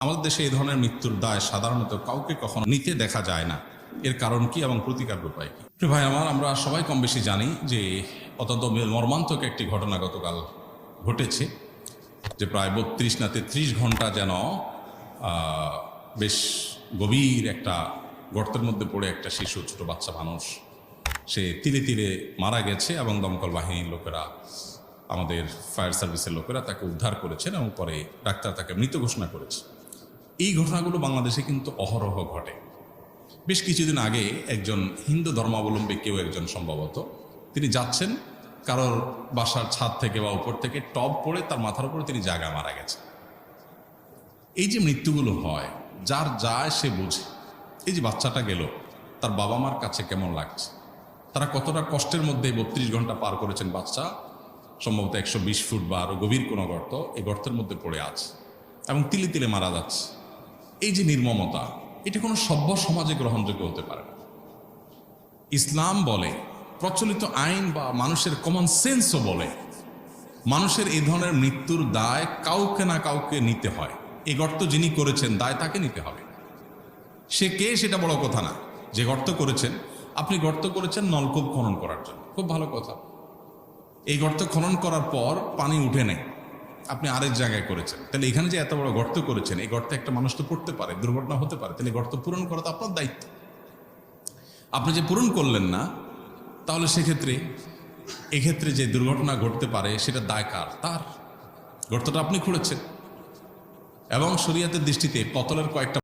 আমাদের দেশে এই ধরনের মৃত্যুর দায় সাধারণত কাউকে কখনো নিতে দেখা যায় না। এর কারণ কি এবং প্রতিকার উপায় কি? প্রিয় ভাই আমার, আমরা সবাই কম বেশি জানি যে অত্যন্ত মর্মান্তিক একটি ঘটনা গতকাল ঘটেছে, যে প্রায় 32 না 33 ঘন্টা যেন বেশ গভীর একটা গর্তের মধ্যে পড়ে একটা শিশু, ছোট বাচ্চা মানুষ, সে তিলে তিলে মারা গেছে এবং দমকল বাহিনীর লোকেরা, আমাদের ফায়ার সার্ভিসের লোকেরা তাকে উদ্ধার করেছেন এবং পরে ডাক্তার তাকে মৃত ঘোষণা করেছে। এই ঘটনাগুলো বাংলাদেশে কিন্তু অহরহ ঘটে। বেশ কিছুদিন আগে একজন হিন্দু ধর্মাবলম্বী কেউ একজন, সম্ভবত তিনি যাচ্ছেন কারোর বাসার ছাদ থেকে বা উপর থেকে টব পড়ে তার মাথার উপরে তিনি জায়গা মারা গেছে। এই যে মৃত্যুগুলো হয়, যার যায় সে বুঝে। এই যে বাচ্চাটা গেল, তার বাবা মার কাছে কেমন লাগছে, তারা কতটা কষ্টের মধ্যে 32 ঘন্টা পার করেছেন। বাচ্চা সম্ভবত 120 ফুট বা আরো গভীর কোনো গর্ত, এই গর্তের মধ্যে পড়ে আছে এবং তিলে তিলে মারা যাচ্ছে। এই যে নির্মমতা, এটা কোনো সভ্য সমাজে গ্রহণযোগ্য হতে পারে না। ইসলাম বলে, প্রচলিত আইন বা মানুষের কমন সেন্সও বলে, মানুষের এই ধরনের মৃত্যুর দায় কাউকে না কাউকে নিতে হয়। এই গর্ত যিনি করেছেন দায় তাকে নিতে হবে। সে কে সেটা বড় কথা না। যে গর্ত করেছেন, আপনি গর্ত করেছেন নলকূপ খনন করার জন্য, খুব ভালো কথা। এই গর্ত খনন করার পর পানি উঠে নেয়, আপনি আরেক জায়গায় করেছেন, তাহলে এখানে যে এত বড় গর্ত করেছেন, এই গর্তে একটা মানুষ তো পড়তে পারে, দুর্ঘটনা হতে পারে, তাহলে গর্ত পূরণ করা তো আপনার দায়িত্ব। আপনি যে পূরণ করলেন না, তাহলে সেক্ষেত্রে এক্ষেত্রে যে দুর্ঘটনা ঘটতে পারে সেটা দায় কার? তার। গর্তটা আপনি খুঁড়েছেন এবং শরীয়তের দৃষ্টিতে কতলের কয়েকটা